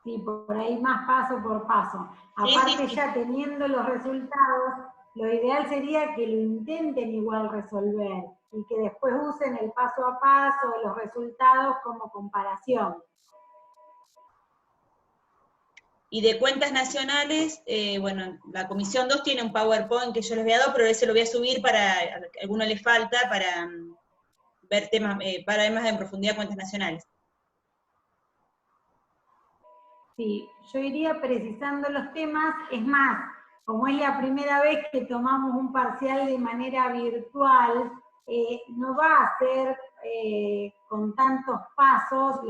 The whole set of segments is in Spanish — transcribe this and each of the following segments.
Sí, por ahí más paso por paso. Aparte, ya teniendo los resultados, lo ideal sería que lo intenten igual resolver y que después usen el paso a paso, los resultados como comparación. Y de cuentas nacionales, bueno, la Comisión 2 tiene un PowerPoint que yo les había dado, pero ese lo voy a subir para, a alguno le falta, para ver temas, para ver más en profundidad cuentas nacionales. Sí, yo iría precisando los temas, es más, como es la primera vez que tomamos un parcial de manera virtual, no va a ser con tantos pasos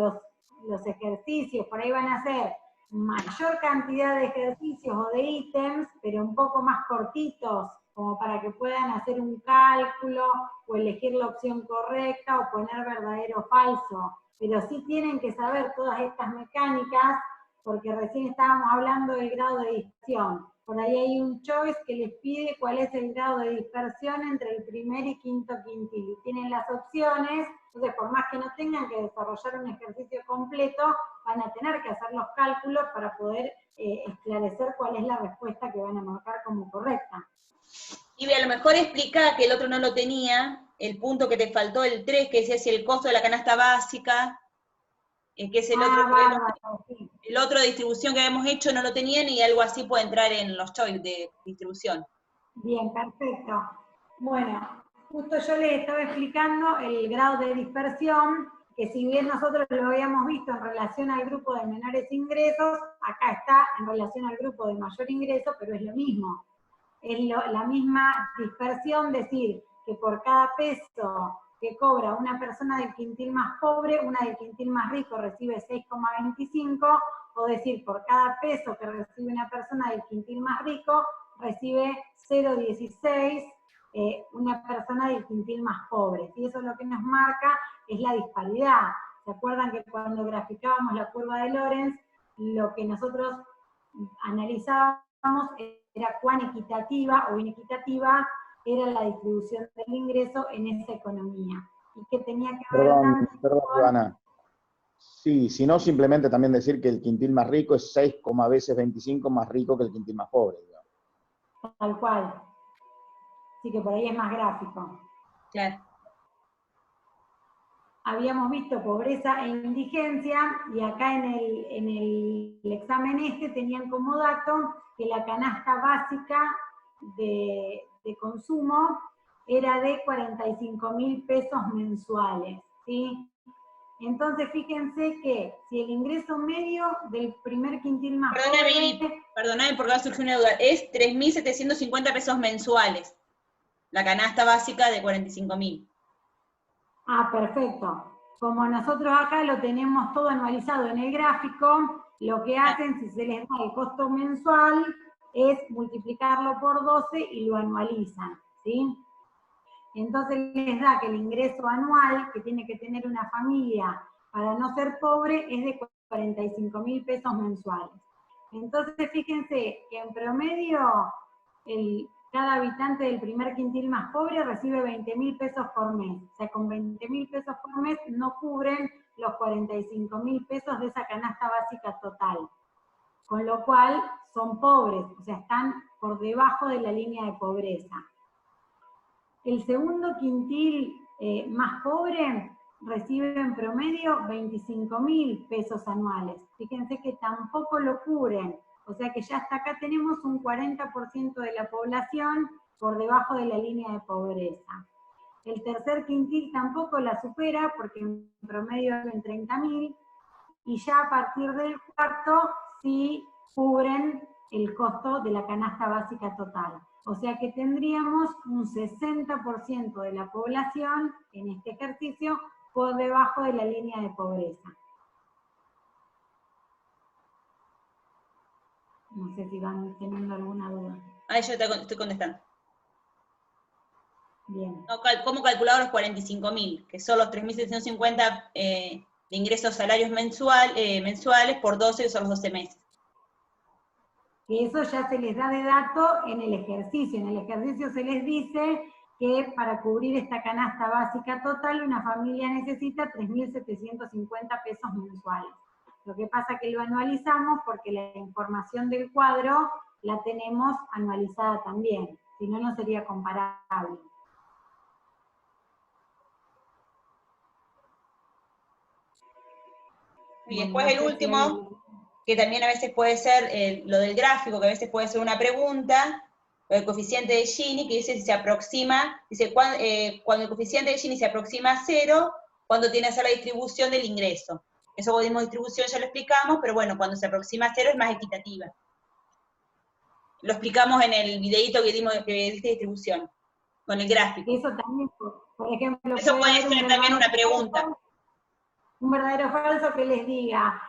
los ejercicios, por ahí van a ser mayor cantidad de ejercicios o de ítems, pero un poco más cortitos, como para que puedan hacer un cálculo o elegir la opción correcta o poner verdadero o falso. Pero sí tienen que saber todas estas mecánicas, porque recién estábamos hablando del grado de dispersión. Por ahí hay un choice que les pide cuál es el grado de dispersión entre el primer y quinto quintil. Y tienen las opciones, entonces por más que no tengan que desarrollar un ejercicio completo, van a tener que hacer los cálculos para poder esclarecer cuál es la respuesta que van a marcar como correcta. Y a lo mejor explica que el otro no lo tenía, el punto que te faltó, el 3, que decía si el costo de la canasta básica, que es el el otro de distribución que habíamos hecho, no lo tenían y algo así puede entrar en los choice de distribución. Bien, perfecto. Bueno, justo yo les estaba explicando el grado de dispersión, que si bien nosotros lo habíamos visto en relación al grupo de menores ingresos, acá está en relación al grupo de mayor ingreso, pero es lo mismo. Es la misma dispersión, decir que por cada peso que cobra una persona del quintil más pobre, una del quintil más rico recibe 6,25, o decir, por cada peso que recibe una persona del quintil más rico, recibe 0,16 una persona del quintil más pobre. Y eso lo que nos marca es la disparidad. ¿Se acuerdan que cuando graficábamos la curva de Lorenz, lo que nosotros analizábamos era cuán equitativa o inequitativa era la distribución del ingreso en esa economía? Y que tenía que ver también con... Ivana. Sí, si no, simplemente también decir que el quintil más rico es 6, veces 25 más rico que el quintil más pobre. Digamos. Tal cual. Así que por ahí es más gráfico. Claro. Habíamos visto pobreza e indigencia, y acá en el examen tenían como dato que la canasta básica de consumo era de 45.000 pesos mensuales, ¿sí? Entonces, fíjense que si el ingreso medio del primer quintil más pobre... Perdóname porque va a surgir una duda, es 3.750 pesos mensuales, la canasta básica de 45.000. Ah, perfecto. Como nosotros acá lo tenemos todo anualizado en el gráfico, lo que hacen, si se les da el costo mensual, es multiplicarlo por 12 y lo anualizan, ¿sí? Entonces les da que el ingreso anual que tiene que tener una familia para no ser pobre es de 45.000 pesos mensuales. Entonces fíjense que en promedio cada habitante del primer quintil más pobre recibe 20.000 pesos por mes. O sea, con 20.000 pesos por mes no cubren los 45.000 pesos de esa canasta básica total. Con lo cual son pobres, o sea, están por debajo de la línea de pobreza. El segundo quintil más pobre recibe en promedio 25.000 pesos anuales. Fíjense que tampoco lo cubren. O sea que ya hasta acá tenemos un 40% de la población por debajo de la línea de pobreza. El tercer quintil tampoco la supera porque en promedio es en 30.000, y ya a partir del cuarto sí cubren el costo de la canasta básica total. O sea que tendríamos un 60% de la población en este ejercicio por debajo de la línea de pobreza. No sé si van teniendo alguna duda. Ahí yo te estoy contestando. Bien. No, ¿cómo calcular los 45.000? Que son los 3.750 de ingresos salarios mensuales por 12, que son los 12 meses. Que eso ya se les da de dato en el ejercicio. En el ejercicio se les dice que para cubrir esta canasta básica total una familia necesita 3.750 pesos mensuales. Lo que pasa que lo anualizamos porque la información del cuadro la tenemos anualizada también, si no, no sería comparable. Y después el último, que también a veces puede ser lo del gráfico, que a veces puede ser una pregunta, el coeficiente de Gini, que dice si se aproxima, dice cuando el coeficiente de Gini se aproxima a 0, cuando tiene que hacer la distribución del ingreso. Eso mismo distribución ya lo explicamos, pero bueno, cuando se aproxima a 0 es más equitativa. Lo explicamos en el videíto que dimos que dice distribución, con el gráfico. Eso también, por ejemplo, eso puede ser también una pregunta. Un verdadero falso que les diga,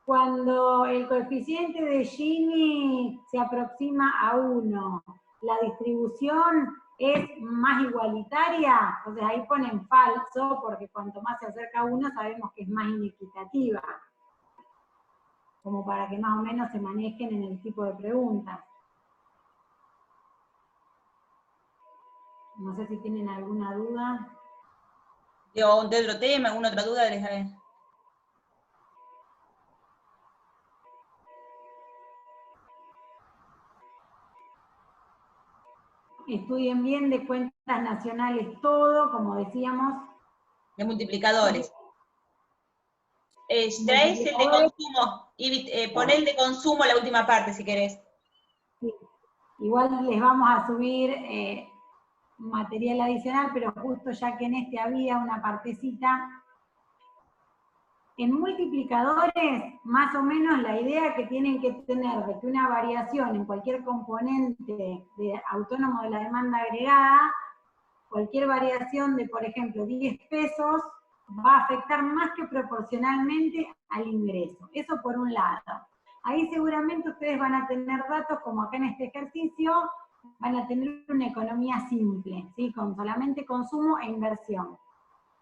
cuando el coeficiente de Gini se aproxima a 1, la distribución es más igualitaria, o sea, ahí ponen falso, porque cuanto más se acerca a 1 sabemos que es más inequitativa, como para que más o menos se manejen en el tipo de preguntas. No sé si tienen alguna duda. ¿O de otro tema, alguna otra duda? Estudien bien de cuentas nacionales todo, como decíamos. De multiplicadores. Traes el de consumo, y pon el de consumo la última parte si querés. Sí. Igual les vamos a subir material adicional, pero justo ya que en este había una partecita. En multiplicadores, más o menos la idea que tienen que tener de que una variación en cualquier componente autónomo de la demanda agregada, cualquier variación de, por ejemplo, 10 pesos, va a afectar más que proporcionalmente al ingreso. Eso por un lado. Ahí seguramente ustedes van a tener datos, como acá en este ejercicio, van a tener una economía simple, ¿sí? Con solamente consumo e inversión.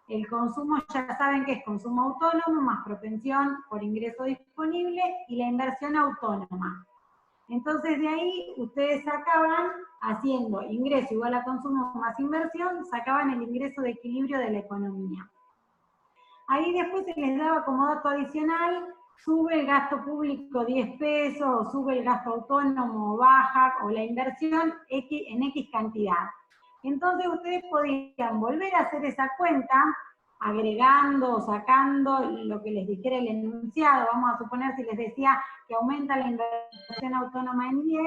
El consumo ya saben que es consumo autónomo más propensión por ingreso disponible y la inversión autónoma. Entonces de ahí ustedes sacaban, haciendo ingreso igual a consumo más inversión, sacaban el ingreso de equilibrio de la economía. Ahí después se les daba como dato adicional, sube el gasto público 10 pesos, o sube el gasto autónomo, baja, o la inversión en X cantidad. Entonces ustedes podían volver a hacer esa cuenta, agregando o sacando lo que les dijera el enunciado. Vamos a suponer si les decía que aumenta la inversión autónoma en 10,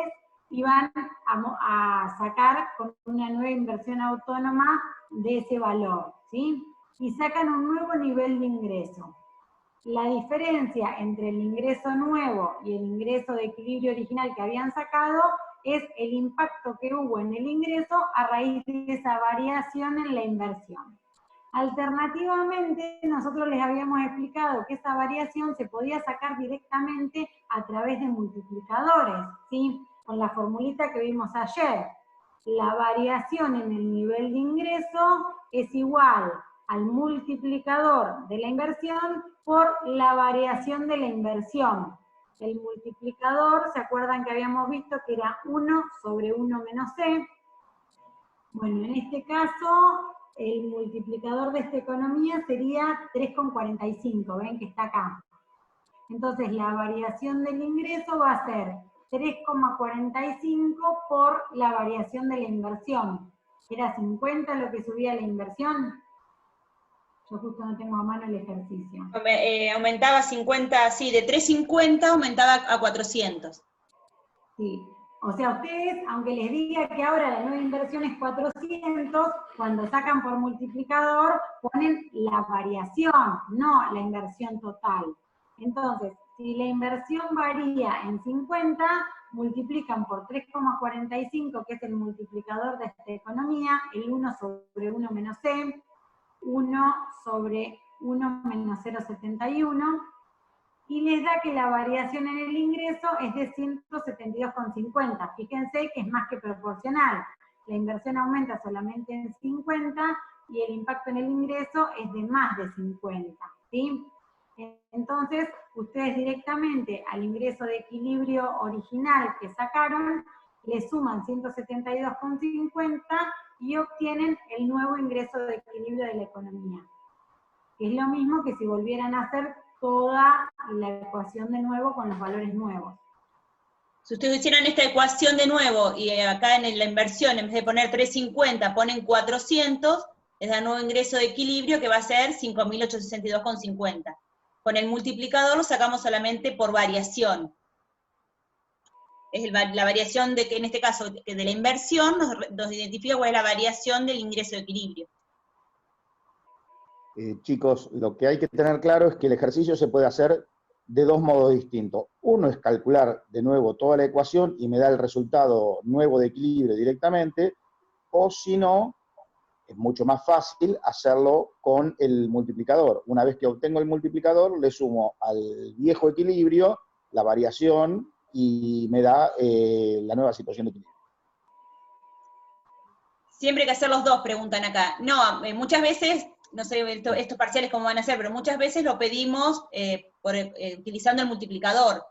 y van a sacar con una nueva inversión autónoma de ese valor, ¿sí? Y sacan un nuevo nivel de ingreso. La diferencia entre el ingreso nuevo y el ingreso de equilibrio original que habían sacado es el impacto que hubo en el ingreso a raíz de esa variación en la inversión. Alternativamente, nosotros les habíamos explicado que esa variación se podía sacar directamente a través de multiplicadores, ¿sí? Con la formulita que vimos ayer. La variación en el nivel de ingreso es igual al multiplicador de la inversión por la variación de la inversión. El multiplicador, ¿se acuerdan que habíamos visto que era 1 sobre 1 menos c? Bueno, en este caso, el multiplicador de esta economía sería 3,45, ven que está acá. Entonces, la variación del ingreso va a ser 3,45 por la variación de la inversión. ¿Era 50 lo que subía la inversión? Yo justo no tengo a mano el ejercicio. Aumentaba 50, sí, de 350 aumentaba a 400. Sí, o sea, ustedes, aunque les diga que ahora la nueva inversión es 400, cuando sacan por multiplicador, ponen la variación, no la inversión total. Entonces, si la inversión varía en 50, multiplican por 3,45, que es el multiplicador de esta economía, el 1 sobre 1 menos c, 1 sobre 1 menos 0,71, y les da que la variación en el ingreso es de 172,50. Fíjense que es más que proporcional. La inversión aumenta solamente en 50 y el impacto en el ingreso es de más de 50, ¿sí? Entonces, ustedes directamente al ingreso de equilibrio original que sacaron, le suman 172,50 y obtienen el nuevo ingreso de equilibrio de la economía. Es lo mismo que si volvieran a hacer toda la ecuación de nuevo con los valores nuevos. Si ustedes hicieran esta ecuación de nuevo y acá en la inversión, en vez de poner 350, ponen 400, les da nuevo ingreso de equilibrio que va a ser 5.862,50. Con el multiplicador lo sacamos solamente por variación. Es la variación de que en este caso de la inversión nos identifica cuál es la variación del ingreso de equilibrio. Chicos, lo que hay que tener claro es que el ejercicio se puede hacer de dos modos distintos. Uno es calcular de nuevo toda la ecuación y me da el resultado nuevo de equilibrio directamente, o si no, es mucho más fácil hacerlo con el multiplicador. Una vez que obtengo el multiplicador, le sumo al viejo equilibrio la variación y me da la nueva situación de equilibrio. Siempre hay que hacer los dos, preguntan acá. No, muchas veces, no sé estos parciales cómo van a ser, pero muchas veces lo pedimos utilizando el multiplicador.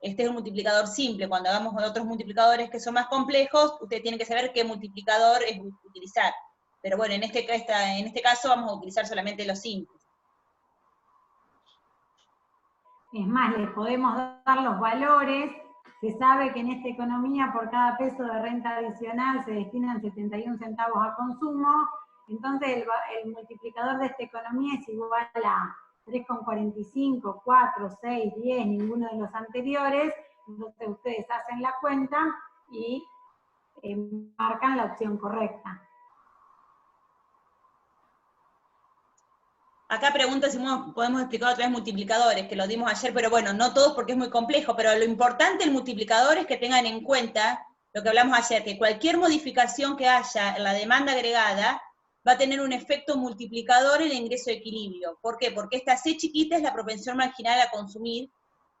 Este es un multiplicador simple. Cuando hagamos otros multiplicadores que son más complejos, usted tiene que saber qué multiplicador es utilizar. Pero bueno, en este caso vamos a utilizar solamente los simples. Es más, les podemos dar los valores. Se sabe que en esta economía por cada peso de renta adicional se destinan 71 centavos a consumo, entonces el multiplicador de esta economía es igual a 3,45, 4, 6, 10, ninguno de los anteriores, entonces ustedes hacen la cuenta y marcan la opción correcta. Acá pregunta si podemos explicar otra vez multiplicadores, que lo dimos ayer, pero bueno, no todos porque es muy complejo, pero lo importante del multiplicador es que tengan en cuenta lo que hablamos ayer, que cualquier modificación que haya en la demanda agregada va a tener un efecto multiplicador en el ingreso de equilibrio. ¿Por qué? Porque esta C chiquita es la propensión marginal a consumir,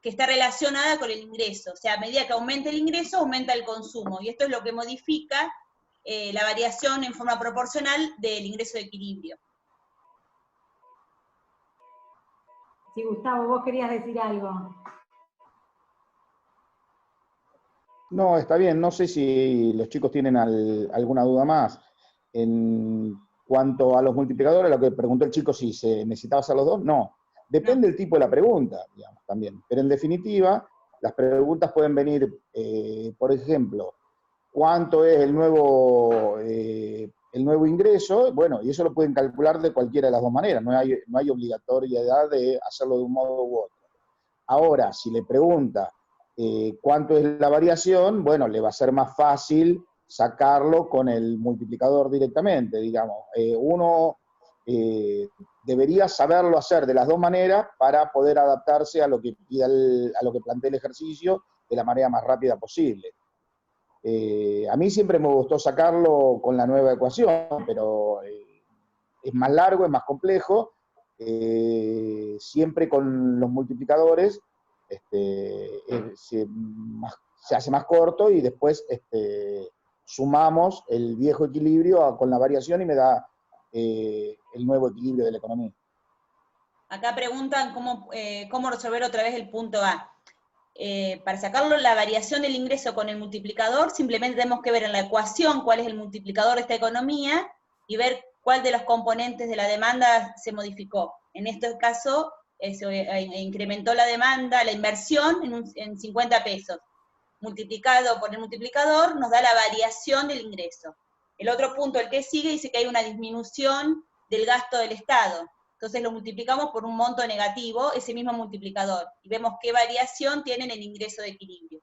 que está relacionada con el ingreso. O sea, a medida que aumenta el ingreso, aumenta el consumo, y esto es lo que modifica la variación en forma proporcional del ingreso de equilibrio. Sí, Gustavo, vos querías decir algo. No, está bien. No sé si los chicos tienen alguna duda más. En cuanto a los multiplicadores, lo que preguntó el chico, si se necesitaba hacer los dos, no. Depende del tipo de la pregunta, digamos, también. Pero en definitiva, las preguntas pueden venir, por ejemplo, ¿cuánto es el nuevo ingreso? Bueno, y eso lo pueden calcular de cualquiera de las dos maneras. No hay obligatoriedad de hacerlo de un modo u otro. Ahora, si le pregunta cuánto es la variación, bueno, le va a ser más fácil sacarlo con el multiplicador directamente, digamos. Uno debería saberlo hacer de las dos maneras para poder adaptarse a lo que pida a lo que plantea el ejercicio de la manera más rápida posible. A mí siempre me gustó sacarlo con la nueva ecuación, pero es más largo, es más complejo. Siempre con los multiplicadores se hace más corto y después sumamos el viejo equilibrio con la variación y me da el nuevo equilibrio de la economía. Acá preguntan cómo resolver otra vez el punto A. Para sacarlo la variación del ingreso con el multiplicador, simplemente tenemos que ver en la ecuación cuál es el multiplicador de esta economía y ver cuál de los componentes de la demanda se modificó. En este caso, se incrementó la demanda, la inversión en 50 pesos. Multiplicado por el multiplicador nos da la variación del ingreso. El otro punto, el que sigue, dice que hay una disminución del gasto del Estado. Entonces lo multiplicamos por un monto negativo, ese mismo multiplicador, y vemos qué variación tiene en el ingreso de equilibrio.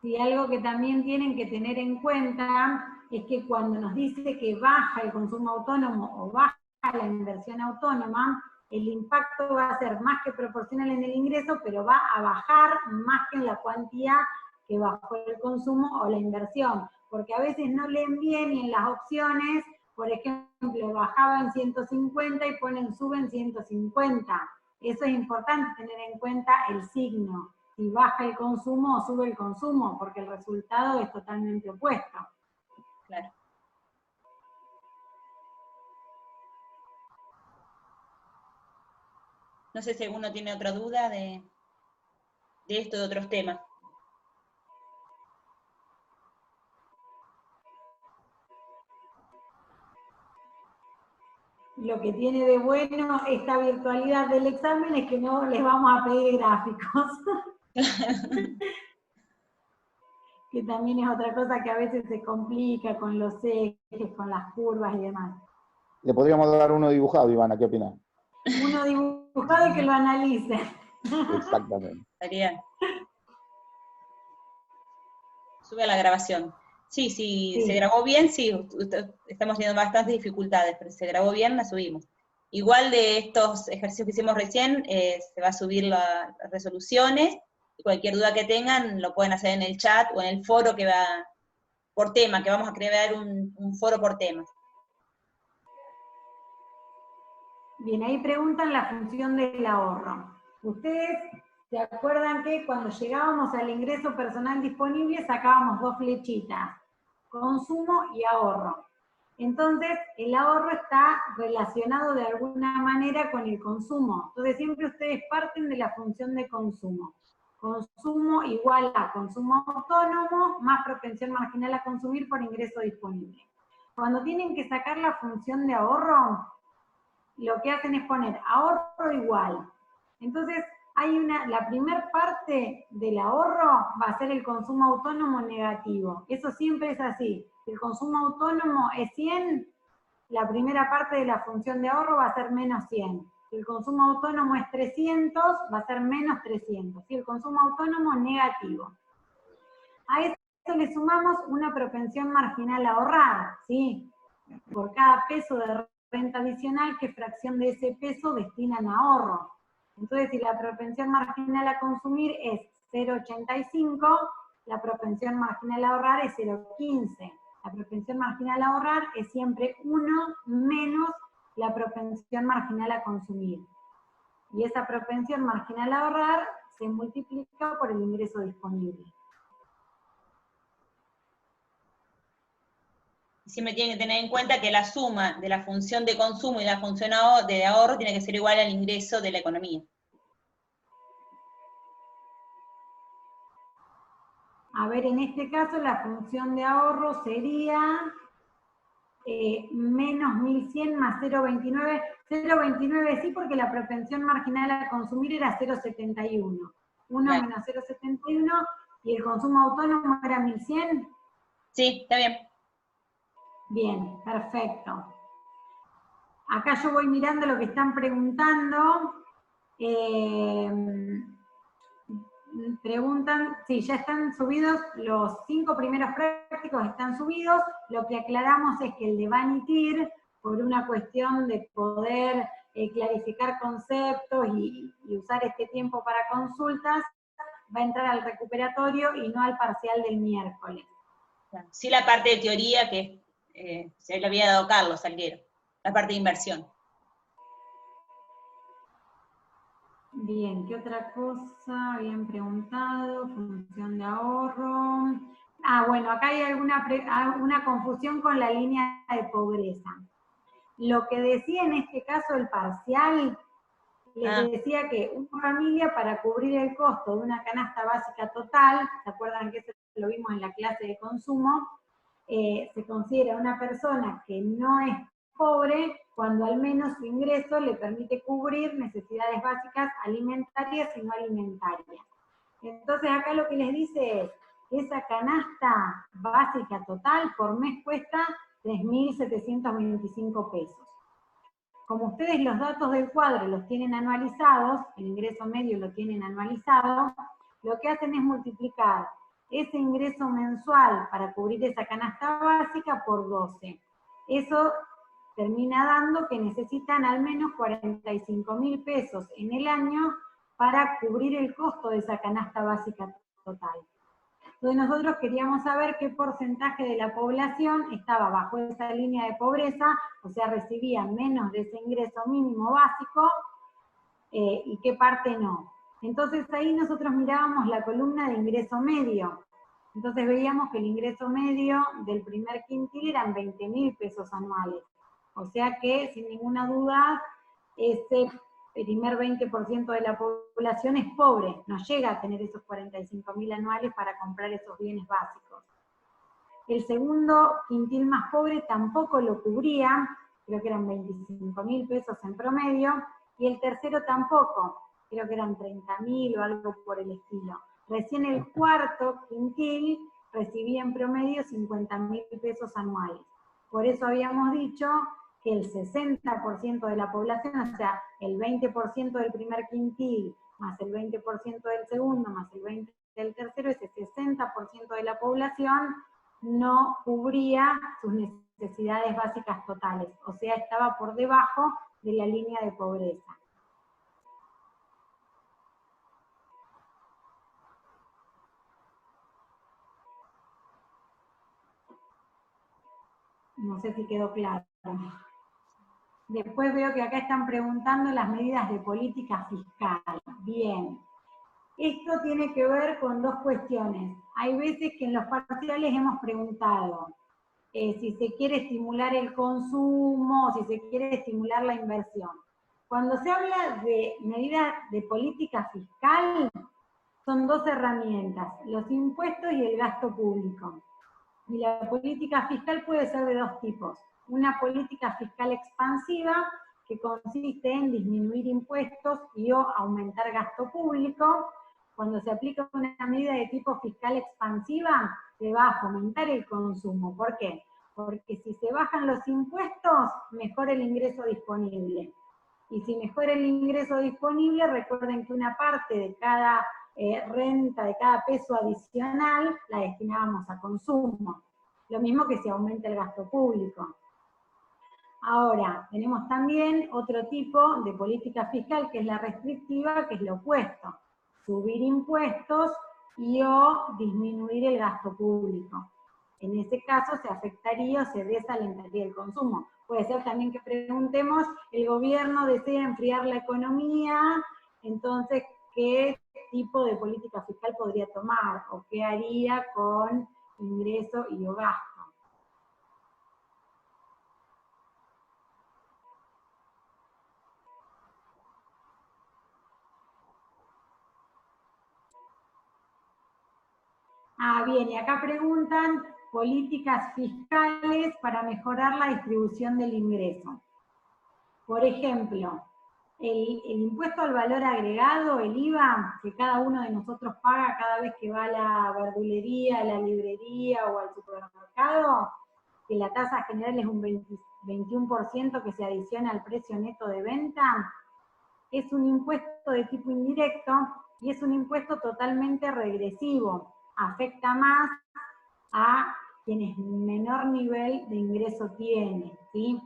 Sí, algo que también tienen que tener en cuenta es que cuando nos dice que baja el consumo autónomo o baja la inversión autónoma, el impacto va a ser más que proporcional en el ingreso, pero va a bajar más que en la cuantía que bajó el consumo o la inversión, porque a veces no leen bien y en las opciones, por ejemplo, bajaban 150 y suben 150. Eso es importante tener en cuenta el signo. Si baja el consumo o sube el consumo, porque el resultado es totalmente opuesto. Claro. No sé si alguno tiene otra duda de esto, de otros temas. Lo que tiene de bueno esta virtualidad del examen es que no les vamos a pedir gráficos. Que también es otra cosa que a veces se complica con los ejes, con las curvas y demás. Le podríamos dar uno dibujado, Ivana, ¿qué opina? Uno dibujado y que lo analice. Exactamente. Estaría. Sube a la grabación. Sí, sí, se grabó bien, sí, estamos teniendo bastantes dificultades, pero si se grabó bien, la subimos. Igual de estos ejercicios que hicimos recién, se va a subir las resoluciones, y cualquier duda que tengan, lo pueden hacer en el chat o en el foro que va por tema, que vamos a crear un foro por temas. Bien, ahí preguntan la función del ahorro. Ustedes se acuerdan que cuando llegábamos al ingreso personal disponible sacábamos dos flechitas, consumo y ahorro. Entonces, el ahorro está relacionado de alguna manera con el consumo. Entonces, siempre ustedes parten de la función de consumo. Consumo igual a consumo autónomo más propensión marginal a consumir por ingreso disponible. Cuando tienen que sacar la función de ahorro, lo que hacen es poner ahorro igual. Entonces, la primera parte del ahorro va a ser el consumo autónomo negativo. Eso siempre es así. Si el consumo autónomo es 100, la primera parte de la función de ahorro va a ser menos 100. Si el consumo autónomo es 300, va a ser menos 300. Si el consumo autónomo negativo. A eso le sumamos una propensión marginal a ahorrar, ¿sí? Por cada peso de renta adicional, ¿qué fracción de ese peso destinan a ahorro? Entonces, si la propensión marginal a consumir es 0,85, la propensión marginal a ahorrar es 0,15. La propensión marginal a ahorrar es siempre 1 menos la propensión marginal a consumir. Y esa propensión marginal a ahorrar se multiplica por el ingreso disponible. Siempre tienen que tener en cuenta que la suma de la función de consumo y la función de ahorro tiene que ser igual al ingreso de la economía. A ver, en este caso la función de ahorro sería menos 1100 más 0,29. 0,29 sí, porque la propensión marginal a consumir era 0,71. 1 Claro. menos 0,71 y el consumo autónomo era 1100. Sí, está bien. Bien, perfecto. Acá yo voy mirando lo que están preguntando. Preguntan, sí, ya están subidos, los 5 primeros prácticos están subidos. Lo que aclaramos es que el de Vanitir, por una cuestión de poder clarificar conceptos y usar este tiempo para consultas, va a entrar al recuperatorio y no al parcial del miércoles. Sí, la parte de teoría que se le había dado Carlos Salguero, la parte de inversión. Bien, ¿qué otra cosa habían preguntado? Función de ahorro. Ah, bueno, acá hay alguna confusión con la línea de pobreza. Lo que decía en este caso el parcial, les decía que una familia para cubrir el costo de una canasta básica total, ¿se acuerdan que eso lo vimos en la clase de consumo? Se considera una persona que no es pobre cuando al menos su ingreso le permite cubrir necesidades básicas alimentarias y no alimentarias. Entonces acá lo que les dice es, esa canasta básica total por mes cuesta 3.725 pesos. Como ustedes los datos del cuadro los tienen anualizados, el ingreso medio lo tienen anualizado, lo que hacen es multiplicar ese ingreso mensual para cubrir esa canasta básica por 12. Eso termina dando que necesitan al menos 45.000 pesos en el año para cubrir el costo de esa canasta básica total. Entonces nosotros queríamos saber qué porcentaje de la población estaba bajo esa línea de pobreza, o sea, recibía menos de ese ingreso mínimo básico, y qué parte no. Entonces ahí nosotros mirábamos la columna de ingreso medio. Entonces veíamos que el ingreso medio del primer quintil eran 20.000 pesos anuales. O sea que, sin ninguna duda, ese primer 20% de la población es pobre, no llega a tener esos 45.000 anuales para comprar esos bienes básicos. El segundo quintil más pobre tampoco lo cubría, creo que eran 25.000 pesos en promedio, y el tercero tampoco, creo que eran 30.000 o algo por el estilo. Recién el cuarto quintil recibía en promedio 50.000 pesos anuales. Por eso habíamos dicho que el 60% de la población, o sea, el 20% del primer quintil, más el 20% del segundo, más el 20% del tercero, ese 60% de la población no cubría sus necesidades básicas totales, o sea, estaba por debajo de la línea de pobreza. No sé si quedó claro. Después veo que acá están preguntando las medidas de política fiscal. Bien. Esto tiene que ver con dos cuestiones. Hay veces que en los parciales hemos preguntado si se quiere estimular el consumo, si se quiere estimular la inversión. Cuando se habla de medidas de política fiscal, son dos herramientas, los impuestos y el gasto público. Y la política fiscal puede ser de dos tipos. Una política fiscal expansiva, que consiste en disminuir impuestos y o aumentar gasto público. Cuando se aplica una medida de tipo fiscal expansiva, se va a fomentar el consumo. ¿Por qué? Porque si se bajan los impuestos, mejora el ingreso disponible. Y si mejora el ingreso disponible, recuerden que una parte de cada renta, de cada peso adicional, la destinábamos a consumo. Lo mismo que si aumenta el gasto público. Ahora, tenemos también otro tipo de política fiscal, que es la restrictiva, que es lo opuesto. Subir impuestos y o disminuir el gasto público. En ese caso se afectaría o se desalentaría el consumo. Puede ser también que preguntemos, el gobierno desea enfriar la economía, entonces, ¿qué tipo de política fiscal podría tomar? ¿O qué haría con ingreso y o gasto? Ah, bien, y acá preguntan políticas fiscales para mejorar la distribución del ingreso. Por ejemplo, el impuesto al valor agregado, el IVA, que cada uno de nosotros paga cada vez que va a la verdulería, a la librería o al supermercado, que la tasa general es un 21% que se adiciona al precio neto de venta, es un impuesto de tipo indirecto y es un impuesto totalmente regresivo. Afecta más a quienes menor nivel de ingreso tienen, ¿sí?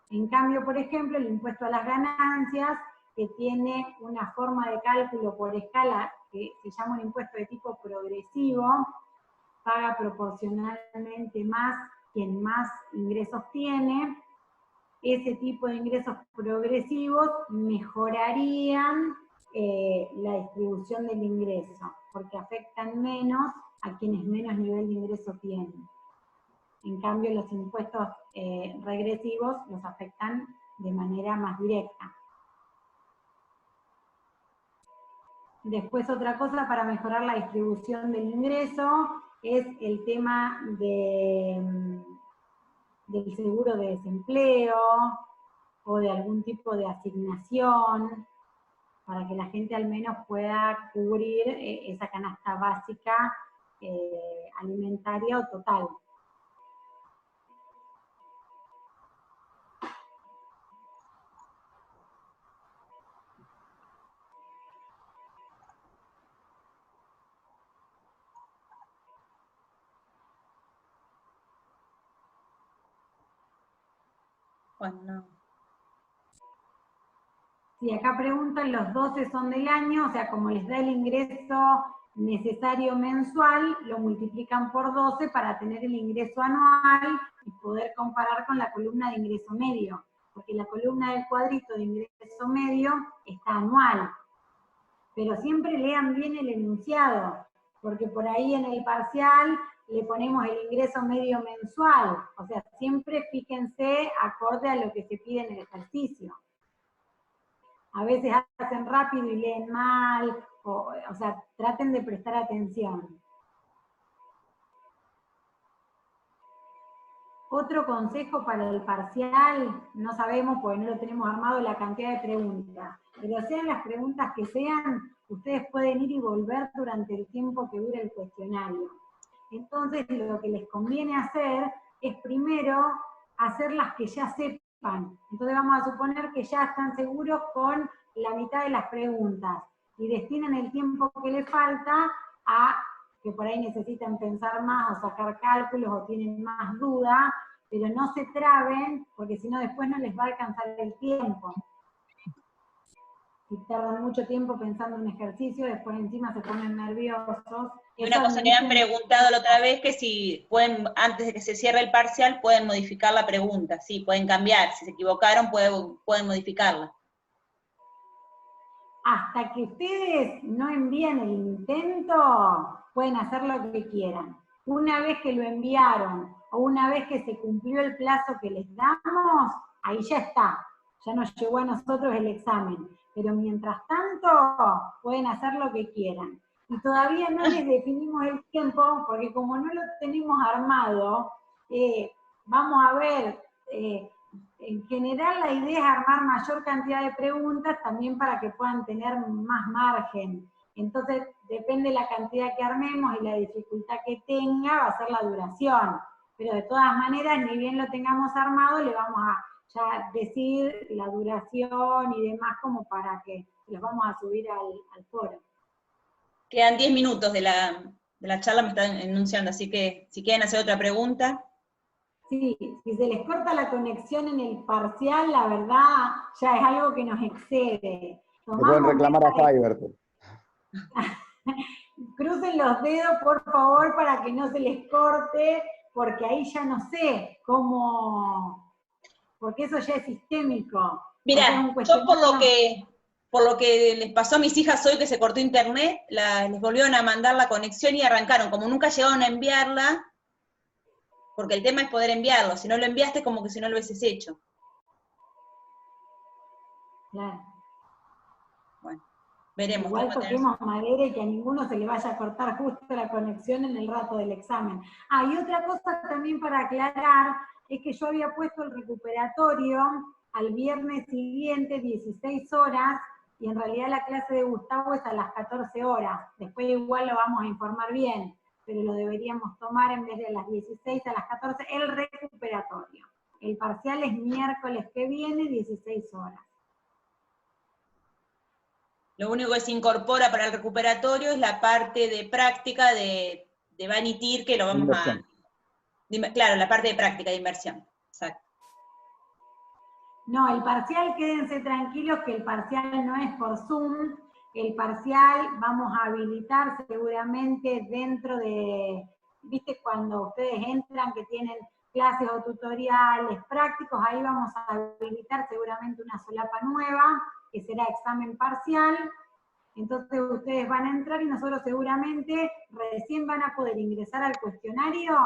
En cambio, por ejemplo, el impuesto a las ganancias, que tiene una forma de cálculo por escala que se llama un impuesto de tipo progresivo, paga proporcionalmente más quien más ingresos tiene. Ese tipo de ingresos progresivos mejorarían la distribución del ingreso, porque afectan menos a quienes menos nivel de ingreso tienen. En cambio, los impuestos regresivos los afectan de manera más directa. Después, otra cosa para mejorar la distribución del ingreso es el tema del seguro de desempleo o de algún tipo de asignación, para que la gente al menos pueda cubrir esa canasta básica alimentaria o total. Bueno, no. Si acá preguntan, los 12 son del año, o sea, como les da el ingreso necesario mensual, lo multiplican por 12 para tener el ingreso anual y poder comparar con la columna de ingreso medio, porque la columna del cuadrito de ingreso medio está anual. Pero siempre lean bien el enunciado, porque por ahí en el parcial le ponemos el ingreso medio mensual, o sea, siempre fíjense acorde a lo que se pide en el ejercicio. A veces hacen rápido y leen mal, o sea, traten de prestar atención. Otro consejo para el parcial, no sabemos porque no lo tenemos armado la cantidad de preguntas, pero sean las preguntas que sean, ustedes pueden ir y volver durante el tiempo que dure el cuestionario. Entonces lo que les conviene hacer es primero hacer las que ya sepan. Entonces vamos a suponer que ya están seguros con la mitad de las preguntas y destinan el tiempo que les falta a que por ahí necesitan pensar más o sacar cálculos o tienen más dudas, pero no se traben, porque si no después no les va a alcanzar el tiempo. Si tardan mucho tiempo pensando en un ejercicio, después encima se ponen nerviosos. Y una cosa que me han preguntado la otra vez, que si pueden, antes de que se cierre el parcial, pueden modificar la pregunta, sí, pueden cambiar, si se equivocaron pueden modificarla. Hasta que ustedes no envíen el intento, pueden hacer lo que quieran. Una vez que lo enviaron, o una vez que se cumplió el plazo que les damos, ahí ya está, ya nos llegó a nosotros el examen. Pero mientras tanto, pueden hacer lo que quieran. Y todavía no les definimos el tiempo, porque como no lo tenemos armado, vamos a ver, en general la idea es armar mayor cantidad de preguntas también para que puedan tener más margen. Entonces, depende de la cantidad que armemos y la dificultad que tenga, va a ser la duración. Pero de todas maneras, ni bien lo tengamos armado, le vamos a ya decir la duración y demás como para que los vamos a subir al foro. Quedan 10 minutos de la charla, me están enunciando, así que si quieren hacer otra pregunta. Sí, si se les corta la conexión en el parcial, la verdad, ya es algo que nos excede. Le pueden reclamar a Fiverr. Crucen los dedos, por favor, para que no se les corte, porque ahí ya no sé cómo, porque eso ya es sistémico. Mira, yo por lo que les pasó a mis hijas hoy que se cortó internet, les volvieron a mandar la conexión y arrancaron. Como nunca llegaron a enviarla, porque el tema es poder enviarlo. Si no lo enviaste, como que si no lo hubieses hecho. Claro. Bueno, veremos. Igual toquemos madera y que a ninguno se le vaya a cortar justo la conexión en el rato del examen. Ah, y otra cosa también para aclarar, es que yo había puesto el recuperatorio al viernes siguiente, 16 horas, y en realidad la clase de Gustavo es a las 14 horas. Después igual lo vamos a informar bien, pero lo deberíamos tomar en vez de a las 16 a las 14, el recuperatorio. El parcial es miércoles que viene, 16 horas. Lo único que se incorpora para el recuperatorio es la parte de práctica de Vanitir, que lo vamos a... Claro, la parte de práctica de inversión. Exacto. No, el parcial, quédense tranquilos que el parcial no es por Zoom. El parcial vamos a habilitar seguramente dentro de, viste, cuando ustedes entran que tienen clases o tutoriales prácticos, ahí vamos a habilitar seguramente una solapa nueva, que será examen parcial. Entonces ustedes van a entrar y nosotros seguramente recién van a poder ingresar al cuestionario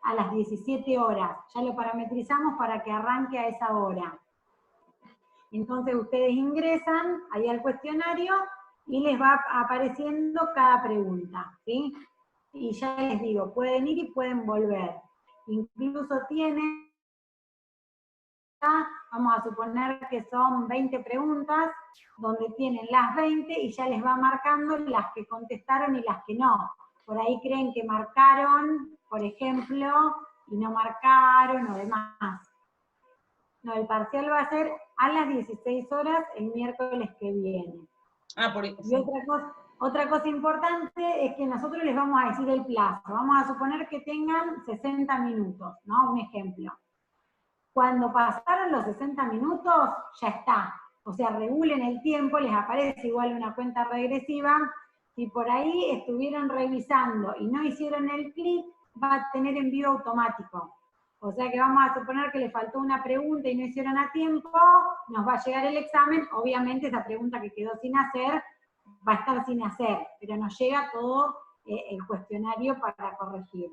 a las 17 horas. Ya lo parametrizamos para que arranque a esa hora. Entonces ustedes ingresan ahí al cuestionario y les va apareciendo cada pregunta, ¿sí? Y ya les digo, pueden ir y pueden volver. Incluso tienen, vamos a suponer que son 20 preguntas, donde tienen las 20 y ya les va marcando las que contestaron y las que no. Por ahí creen que marcaron, por ejemplo, y no marcaron o demás. No, el parcial va a ser a las 16 horas el miércoles que viene. Ah, por eso. Y otra cosa importante es que nosotros les vamos a decir el plazo. Vamos a suponer que tengan 60 minutos, ¿no? Un ejemplo. Cuando pasaron los 60 minutos, ya está. O sea, regulen el tiempo, les aparece igual una cuenta regresiva. Si por ahí estuvieron revisando y no hicieron el clic, va a tener envío automático. O sea que vamos a suponer que le faltó una pregunta y no hicieron a tiempo, nos va a llegar el examen, obviamente esa pregunta que quedó sin hacer, va a estar sin hacer, pero nos llega todo el cuestionario para corregir.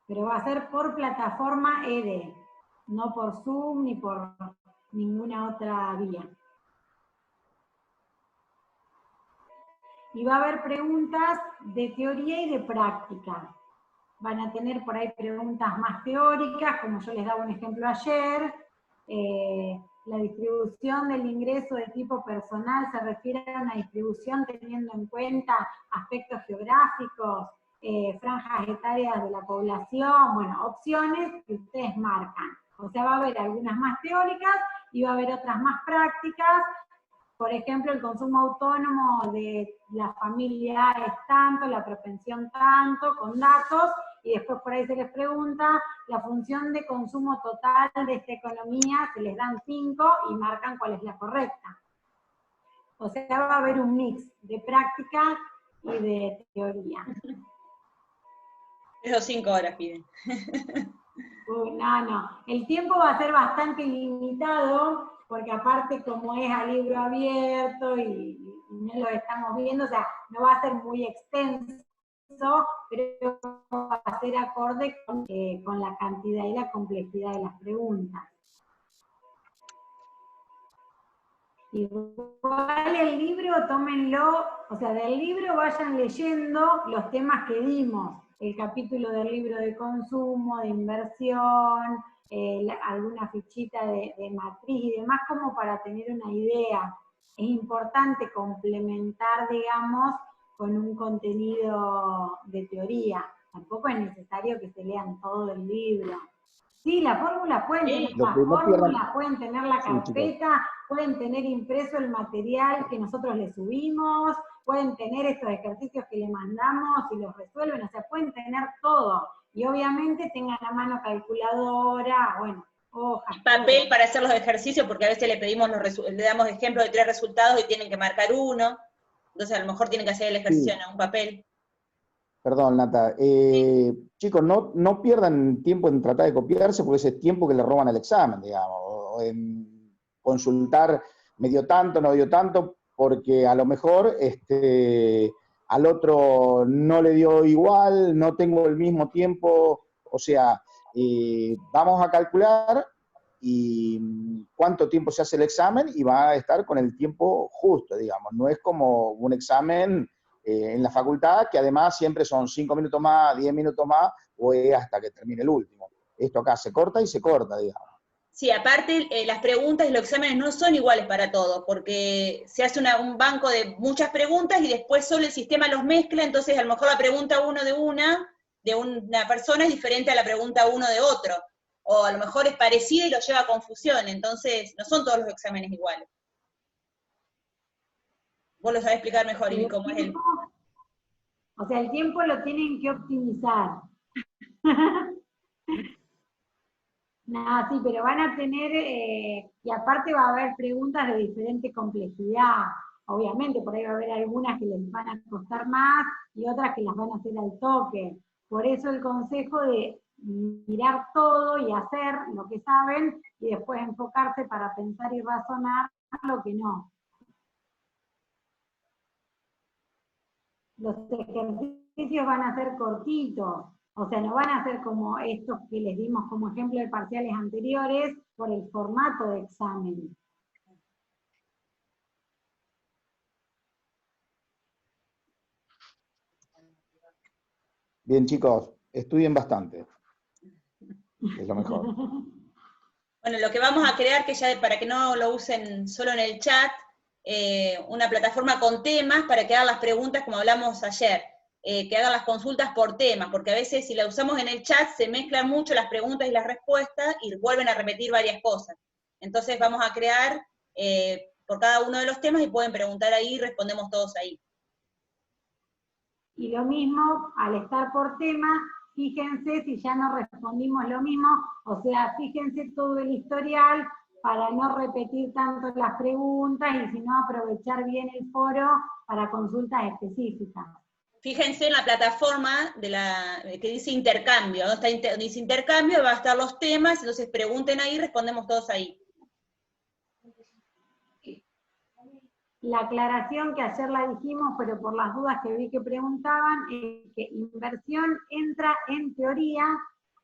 Pero va a ser por plataforma ED, no por Zoom ni por ninguna otra vía. Y va a haber preguntas de teoría y de práctica. van a tener por ahí preguntas más teóricas, como yo les daba un ejemplo ayer. La distribución del ingreso de tipo personal se refiere a una distribución teniendo en cuenta aspectos geográficos, franjas etarias de la población, bueno, opciones que ustedes marcan. O sea, va a haber algunas más teóricas y va a haber otras más prácticas. Por ejemplo, el consumo autónomo de la familia es tanto, la propensión tanto, con datos, y después por ahí se les pregunta, la función de consumo total de esta economía, se les dan 5 y marcan cuál es la correcta. O sea, va a haber un mix de práctica y de teoría. Esos 5 horas piden. No. El tiempo va a ser bastante limitado, porque aparte como es a libro abierto y no lo estamos viendo, o sea, no va a ser muy extenso, pero va a ser acorde con la cantidad y la complejidad de las preguntas. Igual el libro, tómenlo, o sea, del libro vayan leyendo los temas que dimos, el capítulo del libro de consumo, de inversión, alguna fichita de matriz y demás, como para tener una idea. Es importante complementar, digamos, con un contenido de teoría. Tampoco es necesario que se lean todo el libro. Sí, la fórmula pueden tener las fórmulas, pueden tener la carpeta, pueden tener impreso el material que nosotros les subimos, pueden tener estos ejercicios que le mandamos y los resuelven, o sea, pueden tener todo. Y obviamente tengan a mano calculadora, bueno, hojas. Y papel para hacer los ejercicios, porque a veces le pedimos le damos ejemplos de 3 resultados y tienen que marcar uno. Entonces a lo mejor tienen que hacer el ejercicio en un papel. Perdón, Nata. Chicos, no pierdan tiempo en tratar de copiarse, porque ese es tiempo que le roban al examen, digamos, o en consultar me dio tanto, no dio tanto, porque a lo mejor al otro no le dio igual, no tengo el mismo tiempo, o sea, vamos a calcular y cuánto tiempo se hace el examen y va a estar con el tiempo justo, digamos, no es como un examen en la facultad, que además siempre son 5 minutos más, 10 minutos más, o hasta que termine el último. Esto acá se corta y se corta, digamos. Sí, aparte las preguntas y los exámenes no son iguales para todos, porque se hace un banco de muchas preguntas y después solo el sistema los mezcla, entonces a lo mejor la pregunta uno de una persona es diferente a la pregunta uno de otro, o a lo mejor es parecida y lo lleva a confusión, entonces no son todos los exámenes iguales. Vos lo sabés explicar mejor, Ivy, cómo es el... O sea, el tiempo lo tienen que optimizar. No, sí, pero van a tener, y aparte va a haber preguntas de diferente complejidad. Obviamente, por ahí va a haber algunas que les van a costar más y otras que las van a hacer al toque. Por eso el consejo de mirar todo y hacer lo que saben y después enfocarse para pensar y razonar lo que no. Los ejercicios van a ser cortitos, o sea, no van a ser como estos que les dimos como ejemplo de parciales anteriores por el formato de examen. Bien, chicos, estudien bastante. Es lo mejor. Bueno, lo que vamos a crear, que ya para que no lo usen solo en el chat, una plataforma con temas para que hagan las preguntas como hablamos ayer, que hagan las consultas por temas, porque a veces si la usamos en el chat se mezclan mucho las preguntas y las respuestas y vuelven a repetir varias cosas. Entonces vamos a crear por cada uno de los temas y pueden preguntar ahí y respondemos todos ahí. Y lo mismo, al estar por tema, fíjense si ya no respondimos lo mismo, o sea, fíjense todo el historial para no repetir tanto las preguntas y sino aprovechar bien el foro para consultas específicas. Fíjense en la plataforma que dice intercambio, ¿no? Dice intercambio, va a estar los temas, entonces pregunten ahí, respondemos todos ahí. La aclaración que ayer la dijimos, pero por las dudas que vi que preguntaban, es que inversión entra en teoría,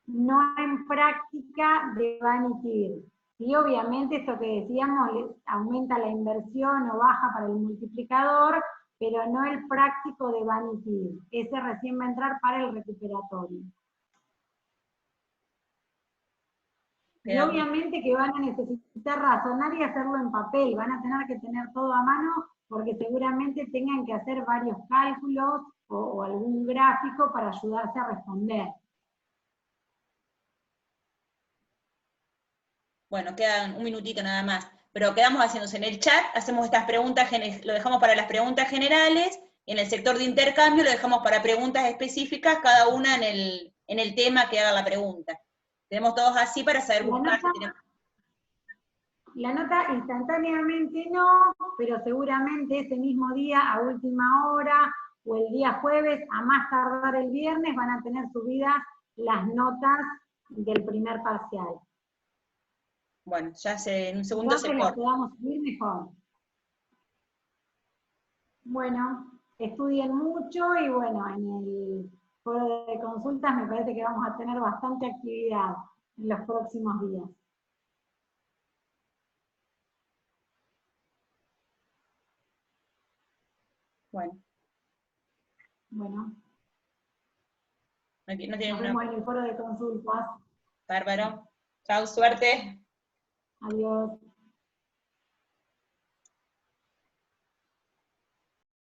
no en práctica de Vanity. Y obviamente esto que decíamos, aumenta la inversión o baja para el multiplicador, pero no el práctico de Vanity. Ese recién va a entrar para el recuperatorio. Y obviamente que van a necesitar razonar y hacerlo en papel, van a tener que tener todo a mano porque seguramente tengan que hacer varios cálculos o algún gráfico para ayudarse a responder. Bueno, quedan un minutito nada más, pero quedamos haciéndose en el chat, hacemos estas preguntas, lo dejamos para las preguntas generales, en el sector de intercambio lo dejamos para preguntas específicas, cada una en el tema que haga la pregunta. Tenemos todos así para saber buscar. La nota instantáneamente no, pero seguramente ese mismo día, a última hora, o el día jueves, a más tardar el viernes, van a tener subidas las notas del primer parcial. Bueno, ya en un segundo se las podamos subir mejor. Bueno, estudien mucho y bueno, en el foro de consultas me parece que vamos a tener bastante actividad en los próximos días. Bueno. Bueno. No Nos vemos en el foro de consultas. Bárbaro. Chao, suerte. Adiós.